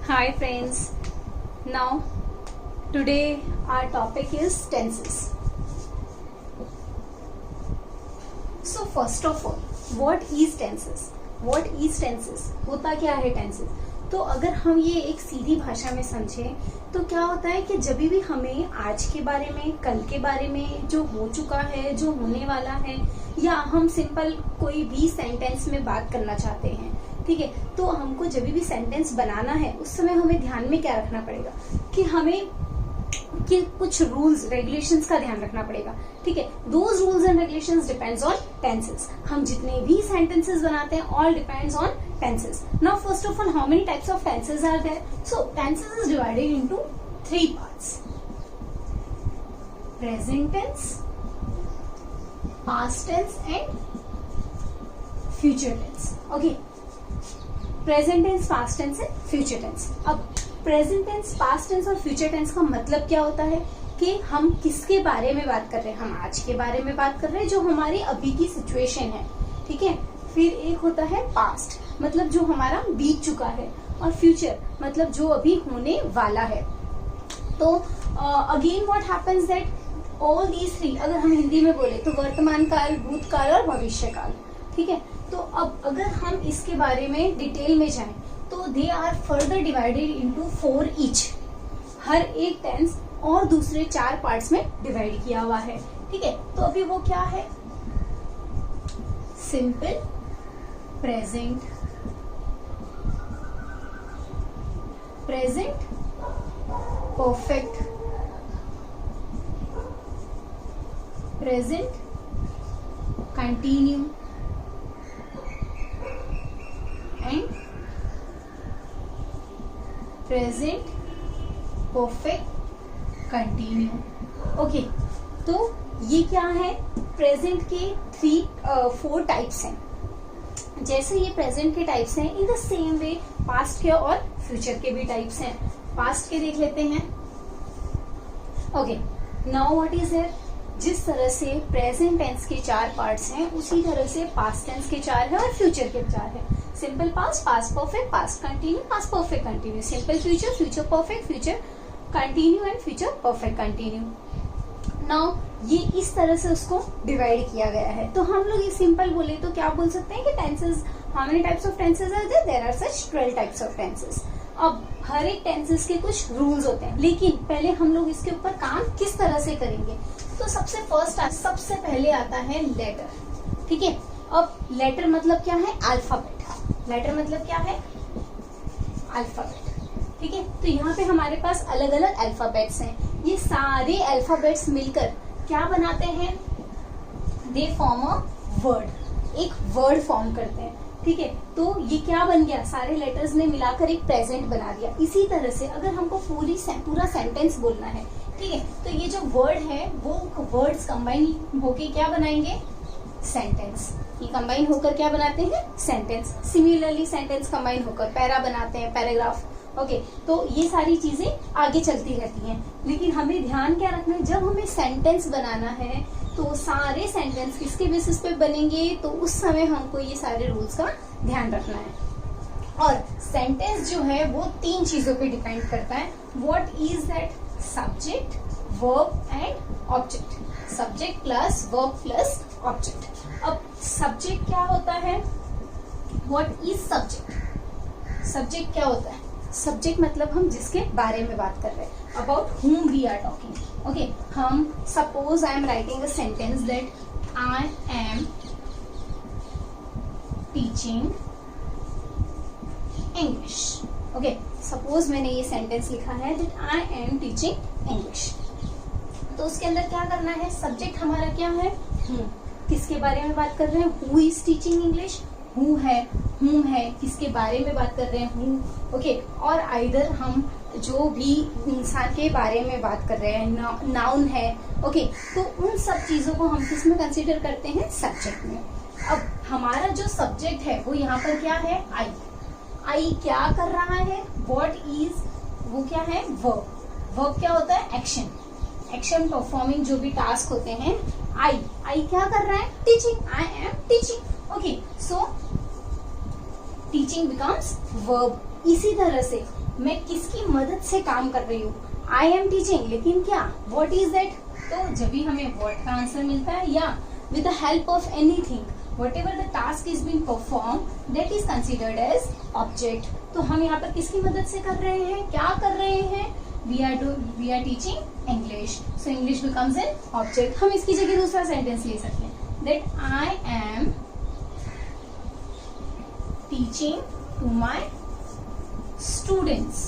Hi friends. Now today our topic is tenses. So first of all, what is tenses? What is tenses? होता क्या है tenses? तो अगर हम ये एक सीधी भाषा में समझें तो क्या होता है कि जब भी हमें आज के बारे में, कल के बारे में, जो हो चुका है, जो होने वाला है, या हम सिंपल कोई भी सेंटेंस में बात करना चाहते हैं, ठीक है, तो हमको जब भी सेंटेंस बनाना है उस समय हमें ध्यान में क्या रखना पड़ेगा कि हमें कि कुछ रूल्स रेगुलेशंस का ध्यान रखना पड़ेगा, ठीक है. Those rules and regulations depends on tenses. हम जितने भी सेंटेंसेस बनाते हैं all depends on tenses. Now first of all, how many types of tenses are there? So tenses is divided into 3 parts: present tense, past tense and future tense. Okay, present tense, past tense and future tense. अब present tense, past tense और future tense का मतलब क्या होता है कि हम किसके बारे में बात कर रहे हैं? हम आज के बारे में बात कर रहे हैं, जो हमारी अभी की सिचुएशन है, ठीक है. फिर एक होता है पास्ट, मतलब जो हमारा बीत चुका है, और फ्यूचर मतलब जो अभी होने वाला है. तो again what happens that all these 3, अगर हम हिंदी में बोले तो वर्तमान काल, भूतकाल और भविष्य काल, ठीक है. तो अब अगर हम इसके बारे में डिटेल में जाएं तो they are further divided into 4 each. हर एक टेंस और दूसरे 4 पार्ट्स में डिवाइड किया हुआ है, ठीक है. तो अभी वो क्या है? Simple, present, perfect, present continue and present perfect continue. Okay, तो ये क्या है? प्रेजेंट के 4 टाइप्स हैं. जैसे ये प्रेजेंट के टाइप्स हैं, in the same way past के और फ्यूचर के भी टाइप्स हैं. पास्ट के देख लेते हैं. Okay, now what is there? जिस तरह से प्रेजेंट टेंस के 4 पार्ट्स हैं, उसी तरह से पास्ट टेंस के 4 है और फ्यूचर के 4 है. Simple past, past perfect, past continue, past perfect continue. Simple future, future perfect, future continue and future perfect continue. Now ये इस तरह से उसको डिवाइड किया गया है. तो हम लोग ये सिंपल बोले तो क्या बोल सकते हैं कि tenses, how many types of tenses are there? There are such 12 types of tenses. अब हर एक टेंसेस के कुछ रूल्स होते हैं, लेकिन पहले हम लोग इसके ऊपर काम किस तरह से करेंगे? तो सबसे पहले आता है लेटर, ठीक है. अब लेटर मतलब क्या है? अल्फाबेट. लेटर मतलब क्या है? अल्फाबेट, ठीक है. तो यहाँ पे हमारे पास अलग अलग अल्फाबेट्स हैं. ये सारे अल्फाबेट्स मिलकर क्या बनाते हैं? They form a word. एक वर्ड फॉर्म करते हैं, ठीक है. तो ये क्या बन गया? सारे लेटर्स ने मिलाकर एक प्रेजेंट बना दिया. इसी तरह से अगर हमको पूरा सेंटेंस बोलना है, ठीक है, तो ये जो वर्ड है वो वर्ड्स कंबाइन होके क्या बनाएंगे? सेंटेंस. ये कंबाइन होकर क्या बनाते हैं? सेंटेंस. सिमिलरली सेंटेंस कंबाइन होकर पैरा बनाते हैं, पैराग्राफ. ओके, तो ये सारी चीजें आगे चलती रहती हैं. लेकिन हमें ध्यान क्या रखना है? जब हमें सेंटेंस बनाना है तो सारे सेंटेंस किसके बेसिस पे बनेंगे? तो उस समय हमको ये सारे रूल्स का ध्यान रखना है. और सेंटेंस जो है वो 3 चीजों पे डिपेंड करता है. What is that? Subject, verb and object. Subject plus verb plus object. अब सब्जेक्ट क्या होता है? What is subject? सब्जेक्ट क्या होता है? सब्जेक्ट मतलब हम जिसके बारे में बात कर रहे हैं, about whom we are talking. Okay, हम suppose I am writing a sentence that I am teaching English. Okay, suppose मैंने ये सेंटेंस लिखा है that I am teaching English. तो उसके अंदर क्या करना है? सब्जेक्ट हमारा क्या है? किसके बारे में बात कर रहे हैं? Who is teaching English. Who है, हुम है, किसके बारे में बात कर रहे हैं? हु. ओके, और आइदर हम जो भी इंसान के बारे में बात कर रहे हैं, नाउन है. ओके, तो उन सब चीजों को हम किस में कंसीडर करते हैं? सब्जेक्ट में. अब हमारा जो सब्जेक्ट है वो यहाँ पर क्या है? आई. आई क्या कर रहा है? व्हाट इज, वो क्या है? वर्ब. वर्ब क्या होता है? एक्शन. एक्शन परफॉर्मिंग जो भी टास्क होते हैं. आई क्या कर रहा है? Teaching. I am teaching. Okay, so teaching becomes verb. इसी तरह से मैं किसकी मदद से काम कर रही हूँ, आई एम टीचिंग, लेकिन क्या, व्हाट इज दैट, तो जब भी हमें व्हाट का आंसर मिलता है या with the help of anything, whatever the task is being performed, that is considered as object. तो हम यहाँ पर किसकी मदद से कर रहे हैं, क्या कर रहे हैं, we are teaching English, so English becomes an object. हम इसकी जगह दूसरा सेंटेंस ले सकते हैं, that I am teaching to my students.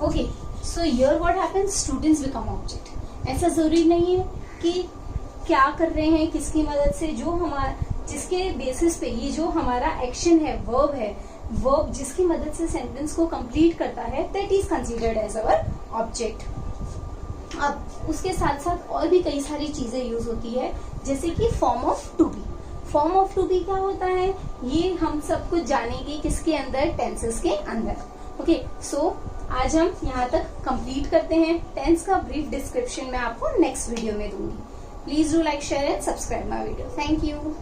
Okay, so here what happens, students become object. ऐसा जरूरी नहीं है कि क्या कर रहे हैं किसकी मदद से, जो हमारा जिसके बेसिस पे ये जो हमारा एक्शन है, वर्ब है, वर्ब जिसकी मदद से सेंटेंस को कंप्लीट करता है, that is considered as our object. अब उसके साथ साथ और भी कई सारी चीजें यूज होती है, जैसे कि form of to be. Form of to be क्या होता है, ये हम सब कुछ जानेंगे किसके अंदर, टेंसेस के अंदर. ओके, सो आज हम यहाँ तक कंप्लीट करते हैं. टेंस का ब्रीफ डिस्क्रिप्शन मैं आपको नेक्स्ट वीडियो में दूंगी. Please do like, share and subscribe my video. Thank you.